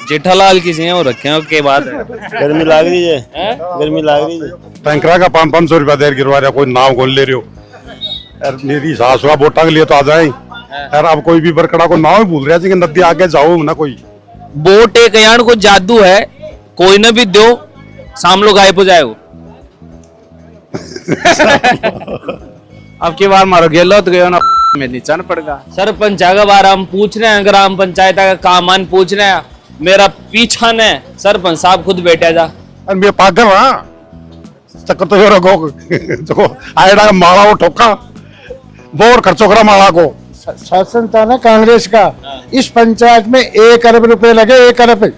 जेठालाल की हैं वो रखे हैं के बाद है। गर्मी लाग रही है, गर्मी लाग रही है। टैंकरा का 500 रुपया देर गिरवा रहा, कोई नाव खोल ले रहे हो यार। मेरी सास हुआ वोटा के लिए तो आ जाए यार। अब कोई भी बरकड़ा को नाव ही भूल रहा है, नदी आगे जाओ ना। कोई वोट एक यार को जादू है, कोई न भी दो शाम लोग गायब हो जाए वो। अब की बार मारो गेलो तो गयो ना में निशान पड़ेगा। सरपंच का बार हम पूछ रहे हैं, ग्राम पंचायत का काम पूछ रहे हैं, मेरा पीछा ने सरपंच साहब खुद बैठा जा। अरे मैं पागल हाँ चक्कर तो जो आएगा माला वो ठोका बोर खर्चो करा माला को। शासन था ना कांग्रेस का, इस पंचायत में 1 अरब रुपए लगे, 1 अरब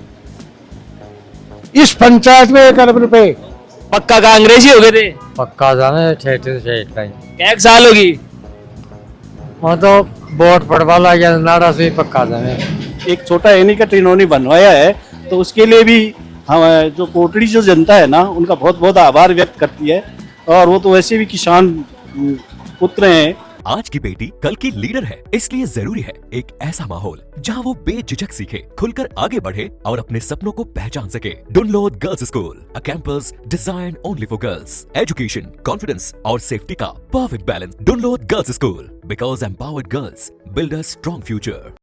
इस पंचायत में 1 अरब रुपए। पक्का कांग्रेसी हो गए थे? पक्का जाने ठेठ का ही एक साल होगी वो तो वोट पड़वा लगा नारा से पक्का जाने। एक छोटा एनी का ट्रेनोनी बनवाया है, तो उसके लिए भी हम जो कोटड़ी जो जनता है ना, उनका बहुत बहुत आभार व्यक्त करती है। और वो तो वैसे भी किसान पुत्र हैं। आज की बेटी कल की लीडर है, इसलिए जरूरी है एक ऐसा माहौल जहां वो बेझिझक सीखे, खुलकर आगे बढ़े और अपने सपनों को पहचान सके। Dunlod girls school, a campus design only for girls. Education, confidence और सेफ्टी का perfect balance. Dunlod girls school, because empowered girls build a strong future.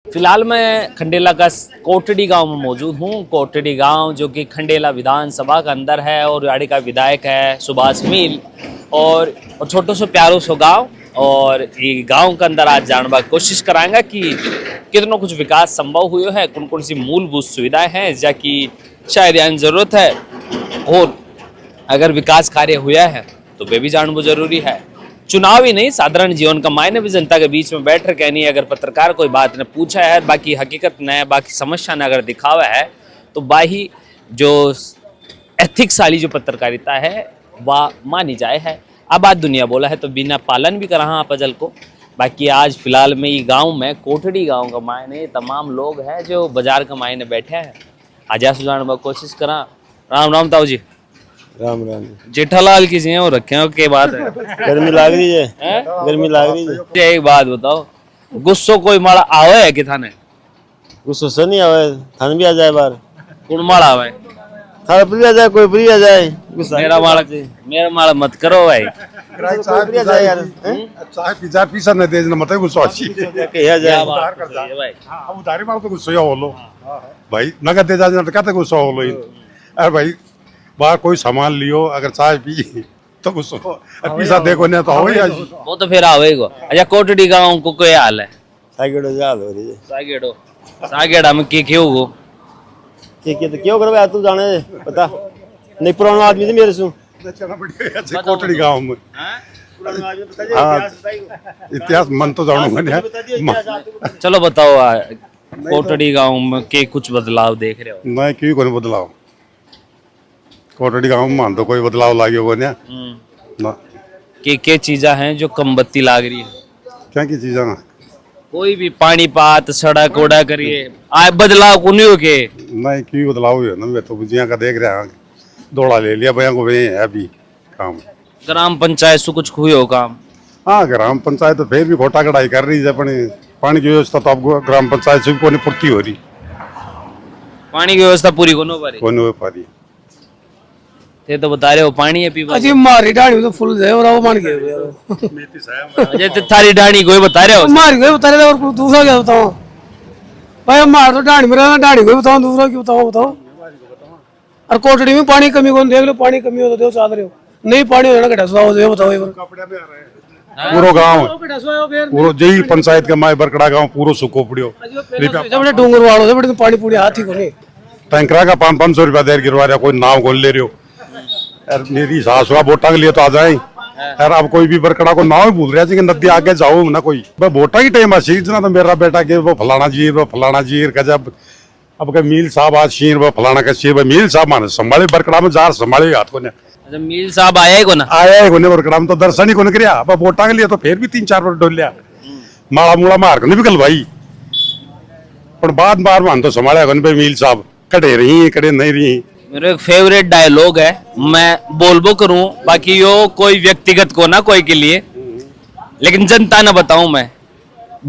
फिलहाल मैं खंडेला का कोटड़ी गांव में मौजूद हूं। कोटड़ी गांव जो कि खंडेला विधानसभा का अंदर है और याड़ी का विधायक है सुभाष मील, और छोटो सो प्यारो सो गांव। और ये गांव के अंदर आज जानने की कोशिश कराएंगे कि कितना कुछ विकास संभव हुए है, कौन कौन सी मूलभूत सुविधाएं हैं जाकि शायद यहाँ जरूरत है, और अगर विकास कार्य हुआ है तो वे भी जानना जरूरी है। चुनाव ही नहीं, साधारण जीवन का मायने भी जनता के बीच में बैठ रखे नहीं। अगर पत्रकार कोई बात ने पूछा है, बाकी हकीकत ने, बाकी समस्या ने अगर दिखावा है, तो बाही जो एथिक्स वाली जो पत्रकारिता है वह मानी जाए है। अब आज दुनिया बोला है तो बिना पालन भी करा आप अजल को। बाकी आज फिलहाल में ये गांव में कोटड़ी गांव का मायने तमाम लोग हैं जो बाजार का मायने बैठे हैं। आज सुझाने की कोशिश करा। राम राम ताऊ जी। राम राम। जेठालाल की हैं वो रखे हैं के बात है। गर्मी लाग रही है, गर्मी लाग रही है। एक बात बताओ, गुस्सो कोई माड़ा आवे है कि थाने? गुस्सा से नहीं आवे, थान भी आ जाए बाहर। कौन माड़ा आवे? थाने पर भी आ जाए, कोई भी आ जाए। मेरा माड़ा मत करो भाई। भी आ जाए यार। चाय पिज्जा पीसा न दे न मत गुस्सा अच्छी कहा जाए भाई। अब उधारी मार तो गुस्सा हो लो भाई, नगद दे जा तो कहते गुस्सा हो लो। अरे भाई बाहर कोई सामान लियो, अगर चाय पी तो गुस्सा हो, पीसा देखो नहीं तो हो ही। वो तो फिर आवेगा। अच्छा कोटड़ी गांव को कोई हाल है? साइकेडो याद हो रही है। सागेड़ा में के क्यों हो? ठीक है तो क्यों करो यार, तू जाने पता नहीं। पुराना आदमी थे मेरे से कोटड़ी गाँव में हाँ इतिहास मन तो जानूंगा। चलो बताओ, कोटड़ी गांव में के कुछ बदलाव देख रहे हो? नहीं क्यों कोई बदलाव कोटड़ी गाँव में मान तो कोई बदलाव लागे हो ना। के चीजा हैं जो कम बत्ती लाग रही है? क्या की चीजा? कोई भी पानी पात सड़क ओड़ा करिए आए बदलाव को नहीं हो के? नहीं क्यों बदलाव हुआ ना, मैं तो बुझिया का देख रहा हूँ। दौड़ा ले लिया भैया को, वे है अभी काम। ग्राम पंचायत से कुछ हुई हो काम? हाँ ग्राम पंचायत तो फिर भी घोटा कढ़ाई कर रही है, पानी की व्यवस्था तो अब ग्राम पंचायत से भी कोई पूर्ति हो रही। पानी की व्यवस्था पूरी को नहीं हो पा रही। ये तो बता रहे हो पानी है पीवा। अजी मारी डाणी तो फुल है और वो मान गए यार। अजय तो थारी डाणी कोई बता रहे हो? मार गए बता रहे और दूसरा क्या बताओ भाई? मार तो डाणी मेरा डाणी कोई बताओ, दूसरा क्यों बताओ। और कोटड़ी में पानी कमी को देख लो, पानी कमी हो तो दो चादर हो, नहीं पानी हो ना घटा सुधाओ दे बताओ। पूरा गांव पूरा जई पंचायत का माय बरकड़ा गांव पूरा सुको पड़ियो। बड़े डूंगर वालों से बड़े पानी पूरी हाथी को नहीं। टैंकरा का 500 रुपया देर गिरवा रहा, कोई नाव खोल ले रहे हो यार। मेरी सास हुआ वोटा के लिए तो आ जाए यार। अब कोई भी बरकड़ा को नाव ही भूल रहा है, नदी आगे जाओ ना। कोई वोटा की टाइम सीजना तो मेरा बेटा के वो फलाना जीर का जब अब के मील साहब आज शीर वो फलाना का शीर मील साहब माने संभाले बरकड़ा में जार संभाले हाथ को ने। अच्छा मील साहब आया को ना? आया को ने बरकड़ा में तो दर्शन ही को करिया। अब वोटा के लिए तो फिर भी 3-4 बार डोल लिया, माड़ा मुड़ा मार को नहीं भी गलवाई, पर बाद बार मान तो संभाले को ने मील साहब कड़े रही कड़े नहीं रही। मेरा एक फेवरेट डायलॉग है, मैं बोलबो करूं, बाकी यो कोई व्यक्तिगत को ना कोई के लिए, लेकिन जनता ना बताऊं मैं।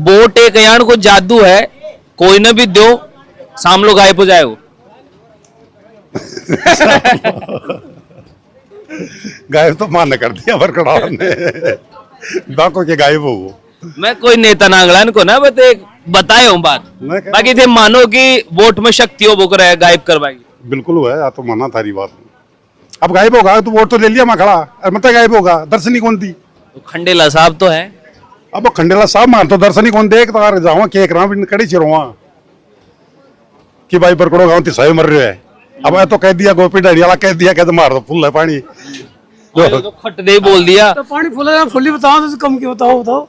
वोट एक यान को जादू है, कोई ना भी दो, शाम लोग गायब हो जाए वो। गायब तो मान कर दिया बरकड़ा ने, बाको के गायब हो वो। मैं कोई नेता नागलान को ना बताए हूँ बात, मैं कह- बाकी थे मानो कि वोट में शक्ति हो वो करे गायब करवाएगी। बिल्कुल हुआ है, तो माना थारी बात। अब गायब होगा तो वोट तो ले लिया मैं खड़ा, और मतलब गायब होगा, दर्शनी कौन थी? तो खंडेला साहब तो है। अब वो खंडेला साहब मान तो दर्शनी कौन देख तो आ जाऊँ केक रहा कड़ी चिरवा कि भाई बरकड़ो गाँव सही मर रहे है। अब मैं तो कह दिया गोपी डाड़ी वाला कह दिया कहते मार दो फुल है पानी। तो खट दे बोल दिया। तो पानी फुल है, फुल्ली बताओ तो कम क्यों बताओ बताओ।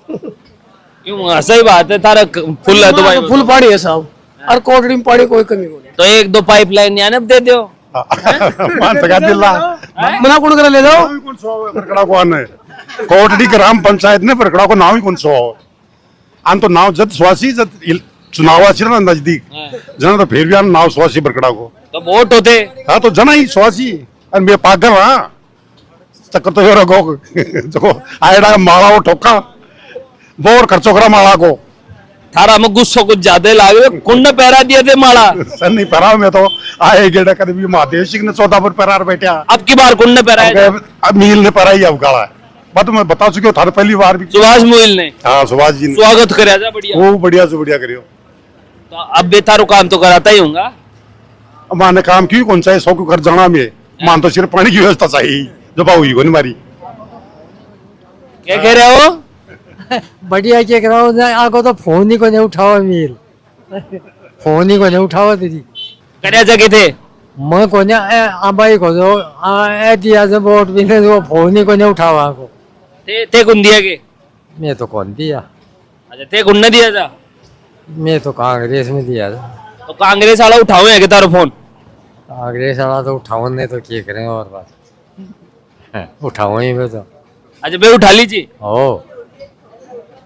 क्यों, सही बात है, थारा फुल है तो भाई फुल पानी है साहब, और कोटड़ी में पानी कोई कमी नहीं। तो एक दो पाइपलाइन यानी दे दो। मान तो कह दिला मना कौन करे ले जाओ। बरकड़ा को आने कोटड़ी ग्राम पंचायत ने बरकड़ा को नाम ही कौन सो आन तो नाव जब स्वासी जब चुनाव आसी ना नजदीक जना तो फिर भी आन नाव स्वासी बरकड़ा को तो वोट होते। हाँ तो जना ही स्वासी और मैं पागल हाँ चक्कर तो यो रखो जो आयडा माला वो ठोका वो और खर्चो करा माला को थारा में गुस्सो कुछ ज्यादा लागे, कुंड पहरा दिए थे माला। सर नहीं पहरा मैं तो आए गेड़ा कभी भी महादेशिक ने 14 पर पहरा बैठा अब की बार कुंड पहरा अब मील ने पहरा ही अब गाड़ा है बात मैं बता चुकी हूँ थारे पहली बार भी सुभाष मोइल ने हाँ सुभाष जी ने स्वागत कराया था बढ़िया। वो बढ़िया से बढ़िया करियो। तो अब भी थारो काम तो कराता ही होगा। अब माने काम क्यों कौन सा है सौ को घर जाना में मान तो सिर्फ पानी की व्यवस्था चाहिए जो बाबू ही को नहीं मारी क्या कह रहे हो? बढ़िया क्या कराओ आगो तो फोन ही को नहीं उठाओ मील, फोन ही को नहीं उठाओ दीदी। कराया जगह थे मैं को भाई को जो दिया से वोट भी नहीं, वो फोन ही को नहीं उठाओ आगो। थे कुंड दिया के? मैं तो कौन दिया, अच्छा थे कुंड ने दिया था। मैं तो कांग्रेस में दिया था। तो कांग्रेस वाला उठाओ है तारो फोन? कांग्रेस वाला तो उठाओ नहीं तो क्या करें और बात उठाओ ही मैं तो। अच्छा बे उठा लीजिए। ओ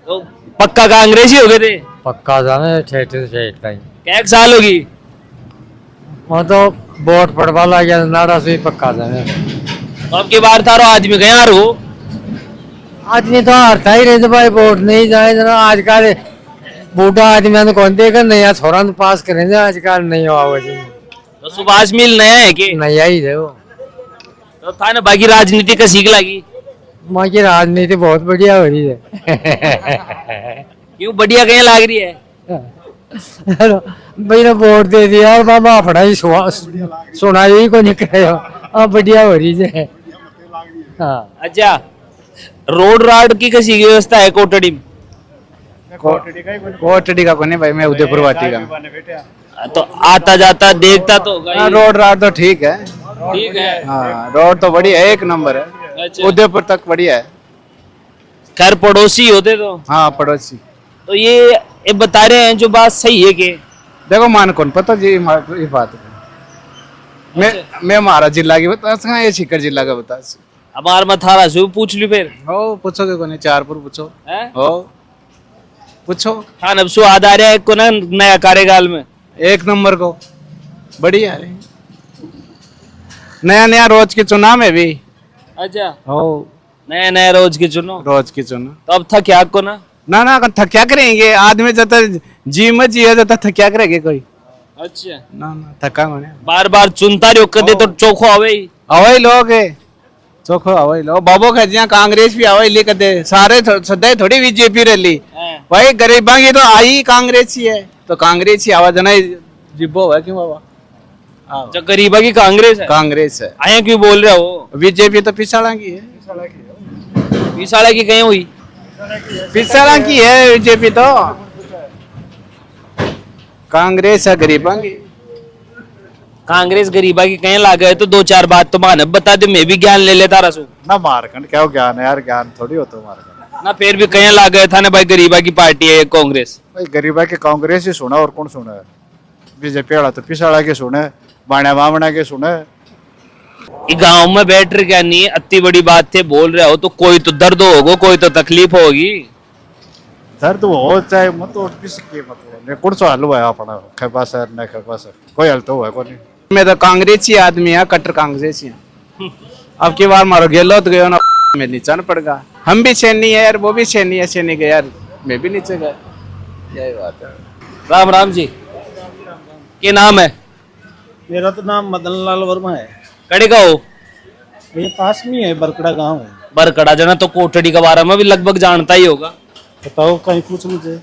तो पक्का कांग्रेस ही हो गए थे? पक्का जाना ठेठ से ठेठ का ही। क्या एक साल होगी? वो तो वोट पड़वा ला गया नारा से ही पक्का जाना। तो अब की बार थारो आदमी गया रो आदमी तो हारता ही रहे भाई, वोट नहीं जाए जना आजकल बूढ़ा आदमी कौन देगा, नया छोरा पास करेंगे आजकल नहीं हुआ। तो सुभाष मिल नया है कि नया ही है वो। तो था ना बाकी राजनीति का सीख लगी। वहाँ की राजनीति बहुत बढ़िया हो रही है। क्यों बढ़िया कहीं लाग रही है? भाई ने वोट दे दिया और बाबा अपना ही सुना ही को निकले अब बढ़िया हो रही है। हाँ अच्छा रोड राड की कैसी व्यवस्था है कोटड़ी में? कोटड़ी का कोने भाई, मैं उदयपुर वाटी का। तो आता जाता देखता तो होगा हाँ, ही। रोड राड तो ठीक है। ठीक है। हाँ रोड तो बढ़िया है, एक नंबर है। अच्छा। उदयपुर तक बढ़िया है। खैर पड़ोसी होते तो। हाँ पड़ोसी। तो ये बता रहे हैं जो बात सही है कि देखो मान कौन पता जी ये बात है। मैं हमारा जिला की बता, ये सीकर जिला का बता। हमार मथारा से पूछ ली फिर। हो पूछोगे कोने, चारपुर पूछो। हैं? हो पूछो। हाँ अब स्वाद आ रहा है को ना नया कार्यकाल में। एक नंबर को बढ़िया है, नया नया रोज के चुनाव में भी। अच्छा हो नया नया रोज की चुनो। रोज की चुनाव तो अब था क्या को ना? ना थक्या करेंगे आदमी जब जी मत जिए जब थक्या करेंगे कोई। अच्छा ना थका होने बार बार चुनता रहो कदे तो चोखो आवे ही। अवई लोग है चोखो अवई लोग बाबो खजिया कांग्रेस भी अवई ले कदे सारे सदा थोड़ी बीजेपी रही भाई, गरीबा की तो आई कांग्रेस ही है, तो कांग्रेस ही आवाज ना जिब्बो है क्यों बाबा। जो गरीबा की कांग्रेस है। कांग्रेस है, आया क्यों बोल रहे हो? बीजेपी तो पिछाड़ा की है। पिछाड़ा की कहीं हुई? पिछाड़ा की है बीजेपी तो, कांग्रेस है गरीबा की। कांग्रेस गरीबा की कहीं लागे है तो दो चार बात तो मान बता दे, मैं भी ज्ञान ले लेता रसू ना। मारकंड क्या ज्ञान है यार, ज्ञान थोड़ी होता है मारकंड ना। फिर भी कहीं लागे था ना भाई गरीबा की पार्टी है कांग्रेस। भाई। गरीबा के कांग्रेस ही सुना और कौन सुना है? बीजेपी वाला तो पिछाड़ा के सुने, बाणा बामणा के सुने। गांव में बैठ रहे क्या नहीं अति बड़ी बात थे बोल रहे हो तो कोई तो दर्द होगा, कोई तो तकलीफ होगी। दर्द हो चाहे मत तो किसके मतलब कौन सा हल हुआ है अपना खेपा सर न खेपा सर कोई हल तो हुआ कौन। मैं तो कांग्रेसी आदमी है, कट्टर कांग्रेसी है। अब की बार मारो गेलो तो गयो ना में नीचा न पड़गा। हम भी सैनी है यार, वो भी सैनी है, सैनी के यार मैं भी नीचे गया, यही बात है। राम राम जी, क्या नाम है? मेरा तो नाम मदन लाल वर्मा है। कड़े का हो? ये पास में है, बरकड़ा गांव है। बरकड़ा जना तो कोटड़ी के बारे में भी लगभग जानता ही होगा। बताओ, कहीं पूछ मुझे।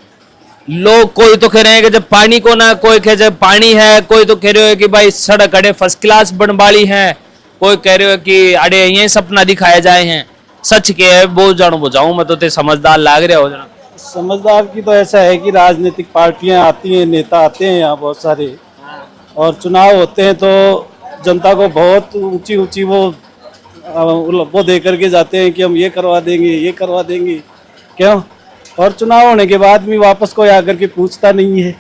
लोग कोई तो कह रहे हैं कि जब पानी को ना, कोई कह जब पानी है, कोई तो कह रहे हो कि भाई सड़क अड़े फर्स्ट क्लास बनवाली है, कोई कह रहे हो कि अड़े ये सपना दिखाए जाए हैं। सच के है वो जानो बुझाऊं, मैं तो ते समझदार लाग रहे हो जना। समझदार की तो ऐसा है कि राजनीतिक पार्टियां आती हैं, नेता आते हैं यहाँ बहुत सारे, और चुनाव होते हैं तो जनता को बहुत ऊंची ऊंची वो दे करके जाते हैं कि हम ये करवा देंगे, ये करवा देंगे, क्यों? और चुनाव होने के बाद भी वापस कोई आकर के पूछता नहीं है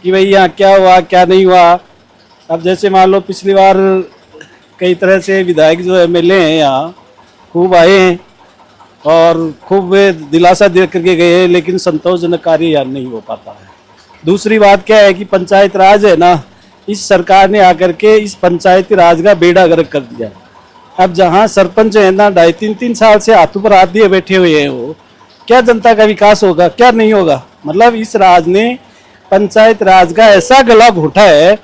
कि भाई यहाँ क्या हुआ, क्या नहीं हुआ। अब जैसे मान लो पिछली बार कई तरह से विधायक जो एमएलए हैं यहाँ खूब आए हैं और खूब वे दिलासा दे करके गए हैं, लेकिन संतोषजनक कार्य यहाँ नहीं हो पाता है। दूसरी बात क्या है कि पंचायत राज है ना, इस सरकार ने आकर के इस पंचायती राज का बेड़ा गर्क कर दिया। अब जहाँ सरपंच है ना 2.5-3 साल से हाथों पर हाथ दिए बैठे हुए हैं, वो क्या जनता का विकास होगा, क्या नहीं होगा? मतलब इस राज ने पंचायत राज का ऐसा गला घोटा है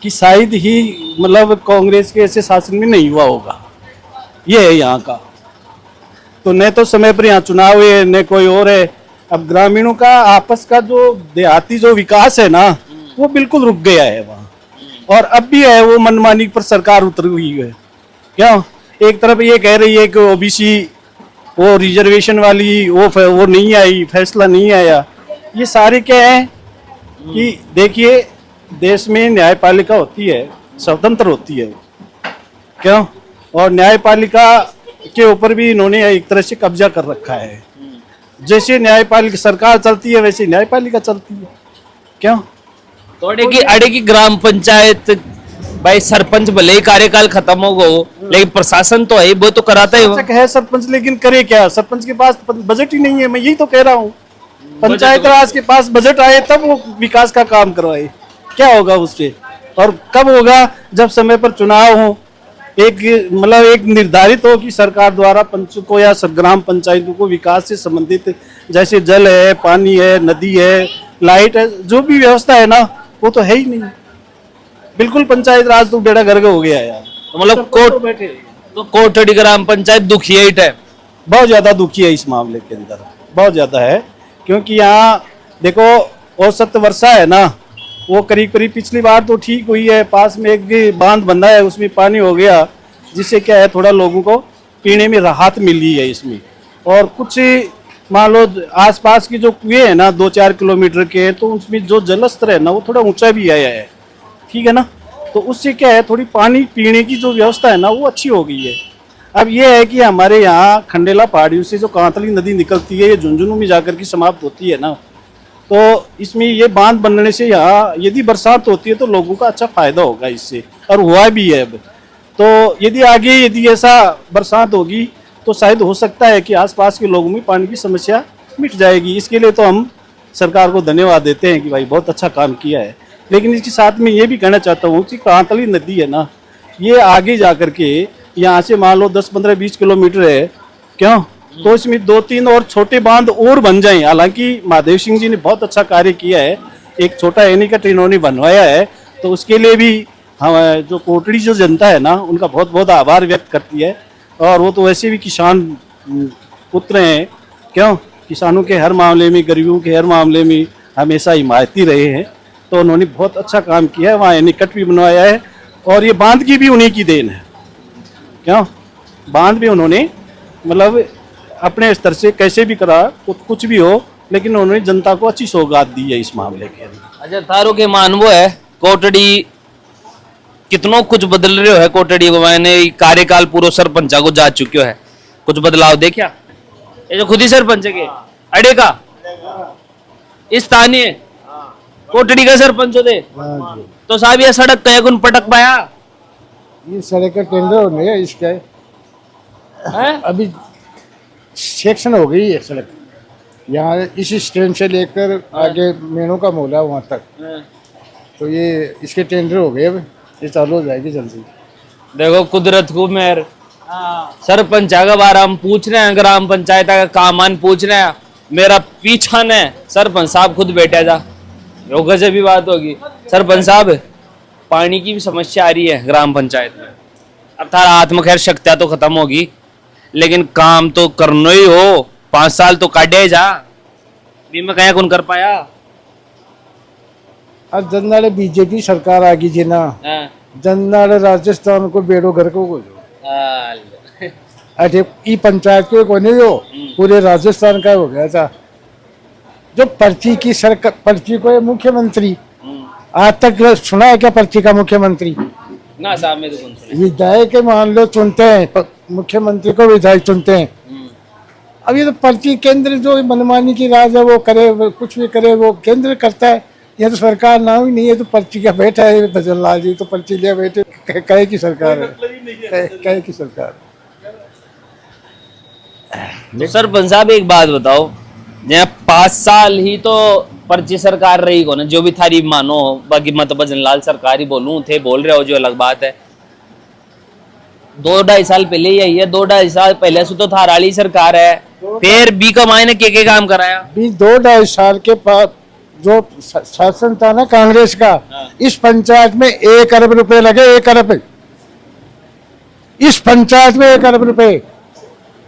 कि शायद ही मतलब कांग्रेस के ऐसे शासन में नहीं हुआ होगा। ये है यहाँ का। तो न तो समय पर यहाँ चुनाव है, न कोई और है। अब ग्रामीणों का आपस का जो देहाती जो विकास है ना, वो बिल्कुल रुक गया है वहाँ। और अब भी है वो मनमानी पर सरकार उतर हुई है। क्यों? एक तरफ ये कह रही है कि ओबीसी वो रिजर्वेशन वाली वो नहीं आई, फैसला नहीं आया। ये सारे क्या है कि देखिए, देश में न्यायपालिका होती है, स्वतंत्र होती है, क्यों? और न्यायपालिका के ऊपर भी इन्होंने एक तरह से कब्जा कर रखा है। जैसे न्यायपालिका सरकार चलती है वैसे न्यायपालिका चलती है, क्यों? तो अड़े की ग्राम पंचायत भाई सरपंच भले ही कार्यकाल खत्म हो गो, लेकिन प्रशासन तो है, वो तो कराता ही है सरपंच, लेकिन करे क्या? सरपंच के पास बजट ही नहीं है। मैं यही तो कह रहा हूँ, पंचायत राज के पास बजट आए तब वो विकास का काम करवाए। क्या होगा उससे? और कब होगा? जब समय पर चुनाव हो, एक निर्धारित हो कि सरकार द्वारा पंच को या ग्राम पंचायतों को विकास से संबंधित, जैसे जल है, पानी है, नदी है, लाइट है, जो भी व्यवस्था है ना, वो तो है ही नहीं। बिल्कुल पंचायत राज तो बेड़ा गर्क हो गया यार। तो मतलब कोटड़ी ग्राम पंचायत दुखी है, बहुत ज्यादा दुखी है इस मामले के अंदर, बहुत ज्यादा है। क्योंकि यहाँ देखो औसत वर्षा है ना, वो करीब करीब पिछली बार तो ठीक हुई है, पास में एक बांध बंधा है, उसमें पानी हो गया, जिससे क्या है थोड़ा लोगों को पीने में राहत मिली है इसमें। और कुछ मान लो आसपास की जो कुएं है ना 2-4 किलोमीटर के, तो उसमें जो जल स्तर है ना वो थोड़ा ऊंचा भी आया है, ठीक है ना। तो उससे क्या है थोड़ी पानी पीने की जो व्यवस्था है ना वो अच्छी हो गई है। अब ये है कि हमारे यहाँ खंडेला पहाड़ियों से जो कांतली नदी निकलती है, ये झुंझुनू में जाकर के समाप्त होती है ना, तो इसमें ये बांध बनने से यहाँ यदि बरसात होती है तो लोगों का अच्छा फायदा होगा इससे, और हुआ भी है। अब तो यदि ऐसा बरसात होगी तो शायद हो सकता है कि आसपास के लोगों में पानी की समस्या मिट जाएगी। इसके लिए तो हम सरकार को धन्यवाद देते हैं कि भाई बहुत अच्छा काम किया है। लेकिन इसके साथ में ये भी कहना चाहता हूँ कि कांतली नदी है ना, ये आगे जा करके यहाँ से मान लो 10-15-20 किलोमीटर है, क्यों? तो इसमें 2-3 और छोटे बांध और बन जाएं। हालांकि महादेव सिंह जी ने बहुत अच्छा कार्य किया है, एक छोटा एनीकट इन्होंने बनवाया है, तो उसके लिए भी हम जो कोटड़ी जो जनता है ना उनका बहुत बहुत आभार व्यक्त करती है। और वो तो वैसे भी किसान पुत्र हैं, क्यों? किसानों के हर मामले में, गरीबों के हर मामले में हमेशा हिमायती रहे हैं, तो उन्होंने बहुत अच्छा काम किया है। वहाँ एनीकट भी बनवाया है, और ये बांध की भी उन्हीं की देन है, क्यों? बांध भी उन्होंने मतलब अपने स्तर से कैसे भी करा, कुछ भी हो, लेकिन उन्होंने जनता को अच्छी सौगात दी है इस मामले के अंदर। अच्छा, थारो के मानवो है कोटड़ी कितनो कुछ बदल रहे है। कोटड़ी को मैंने कार्यकाल पूरा सरपंचा को जा चुक्यो है, कुछ बदलाव देखा? ये जो खुद ही सरपंच है के अड़े का स्थानीय कोटड़ी का सरपंच होते, तो साहब ये सड़क कहे गुन पटक पाया? ये सड़क का टेंडर होने है इसका है? अभी सेक्शन हो गई है सड़क, यहाँ इस स्टैंड से लेकर आगे मेनू का मोहल्ला वहाँ तक, तो ये इसके टेंडर हो गए, अब ये चालू हो जाएगी जल्दी। देखो कुदरत को मेहर, सरपंच का बारे हम पूछ रहे हैं, ग्राम पंचायत का कामान पूछ रहे हैं, मेरा पीछा ने सरपंच साहब खुद बैठा जा यो गजब भी बात होगी। सरपंच साहब, पानी की भी समस्या आ रही है ग्राम पंचायत में। अब थारा हाथ में खैर शक्तियां तो खत्म होगी, लेकिन काम तो करना ही हो। 5 साल तो काटे जा, भी मैं कहीं कौन कर पाया। अब जन्नाड़े बीजेपी सरकार आ गई जी ना, जन्नाड़े राजस्थान को बेड़ो घर को अरे ई पंचायत को को नहीं हो, पूरे राजस्थान का हो गया था। जो पर्ची की सरकार, पर्ची को मुख्यमंत्री आज तक सुना है क्या? पर्ची का मुख्यमंत्री ना साहब में तो कौन सुने। विधायक मान लो चुनते हैं, मुख्यमंत्री को विधायक चुनते हैं। अब ये तो पर्ची केंद्र जो मनमानी की राज है वो करे, वो कुछ भी करे, वो केंद्र करता है। ये तो सरकार नाम ही नहीं है, तो पर्ची का बैठा है भजन लाल जी, तो पर्ची लिया बैठे। कहे की सरकार है, कहे की सरकार। तो सरपंच साहब एक बात बताओ, जहाँ 5 साल ही तो पर्ची सरकार रही को ना, जो भी थारी मानो, बाकी मत भजन लाल सरकार ही बोलूं थे, बोल रहे हो जो अलग बात है। 2-2.5 साल पहले ही आई है, 2-2.5 साल पहले से तो थाराली सरकार है। फिर बी का मायने के काम कराया? 2-2.5 साल के बाद जो शासन था ना कांग्रेस का, इस पंचायत में 1 अरब रुपए लगे। 1 अरब इस पंचायत में 1 अरब रुपए।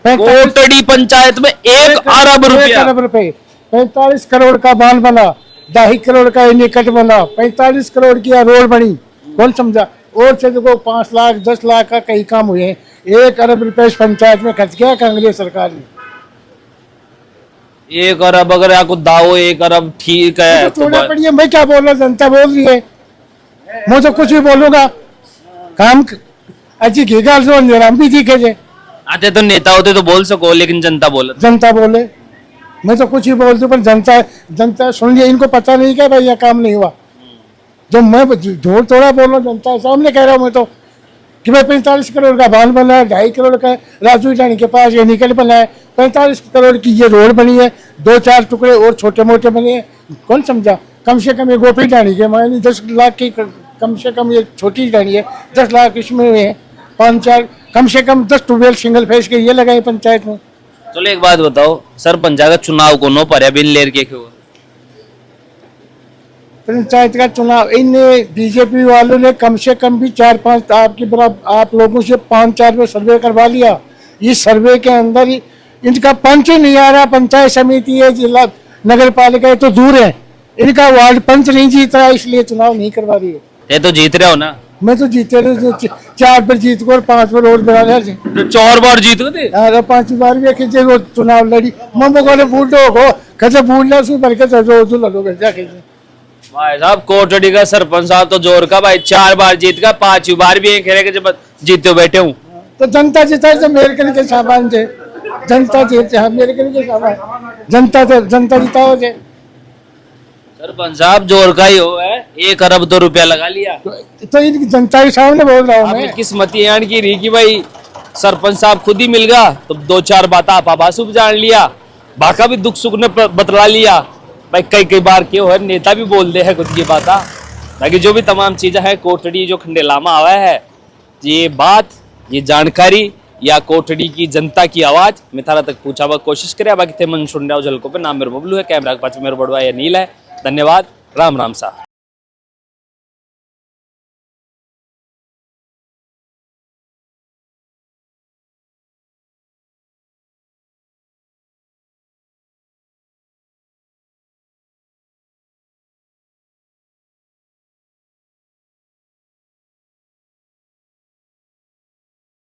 कोटड़ी पंचायत में 1 अरब रुपया। 1 अरब रुपए। 45 करोड़ का बांध बना, 2.5 करोड़ का निकट बना, 45 करोड़ की रोड बनी। कौन समझा? और से देखो 5 लाख 10 लाख का कई काम हुए। 1 अरब रुपए इस पंचायत में खर्च किया कांग्रेस सरकार ने। 1 अरब अगर आपको दाओ 1 अरब ठीक है तो पड़ी है। मैं क्या बोल रहा, जनता बोल रही है, मैं तो कुछ भी बोलूंगा। काम अच्छी की गाल जो हम भी दिखे जे आते तो नेता होते तो बोल सको, लेकिन जनता बोले, जनता बोले। मैं तो कुछ ही बोलती हूँ, पर जनता सुन लिया। इनको पता नहीं क्या भाई यह काम नहीं हुआ। जो मैं झूठ थोड़ा बोल रहा हूँ, जनता सामने कह रहा हूँ मैं तो, कि भाई 45 करोड़ का बांध बना है, 2.5 करोड़ का राजू ईटानी के पास ये निकल बना है, 45 करोड़ की ये रोड बनी है, 2-4 टुकड़े और छोटे मोटे बने हैं। कौन समझा? कम से कम ये गोपी ईटानी के मायने 10 लाख की, कम से कम ये छोटी ईटानी है 10 लाख इसमें हुए हैं। 5-4 कम से कम 10 ट्यूबवेल सिंगल फेस के ये लगाए पंचायत में। चलो एक बात बताओ, सरपंच का चुनाव को नो पर बिन लेर के क्यों? पंचायत का चुनाव इन बीजेपी वालों ने कम से कम भी 4-5 आपकी बराबर आप लोगों से 5-4 में सर्वे करवा लिया। इस सर्वे के अंदर ही इनका पंच ही नहीं आ रहा। पंचायत समिति है, जिला नगर पालिका तो दूर है, इनका वार्ड पंच नहीं जीत रहा, इसलिए चुनाव नहीं करवा रही है। ये तो जीत रहे हो ना? मैं तो जीते रहे, 4 बार जीत को और 5 बार और बना रहे। तो 4 बार जीत गए थे? अरे 5 बार भी खींचे वो चुनाव लड़ी। मम्मो को बूढ़ो हो कैसे बूढ़ लिया उसमें भर के रोज लड़ोगे जाके। भाई साहब कोटड़ी का सरपंच साहब तो जोर का भाई, 4 बार जीत गया, 5 बार भी खेले के जब जीते बैठे हूँ। तो जनता जीता है, मेरे के सामान से जनता जीते, मेरे के सामान जनता जीता हो जे। सरपंच साहब जोर का ही हो है, 1 अरब तो रुपया लगा लिया। तो इनकी जनता के सामने बोल रहा हूँ मैं। किस्मती यान की रही कि भाई सरपंच साहब खुद ही मिल गया, तो 2-4 बात आप आबासुब जान लिया, बाका भी दुख सुख ने बतला लिया। भाई कई बार क्यों है नेता भी बोल दे है खुद की बात। बाकी जो भी तमाम चीजें हैं कोटड़ी जो खंडेलामा आवा है, ये बात, ये जानकारी या कोटड़ी की जनता की आवाज मैं थारा तक पूछा कोशिश करे। बाकी थे मन सुन रहा हो झलकों पे। नाम मेरे बबलू है, कैमरा के पास मेरे बड़वा या नील है। धन्यवाद, राम राम साहब।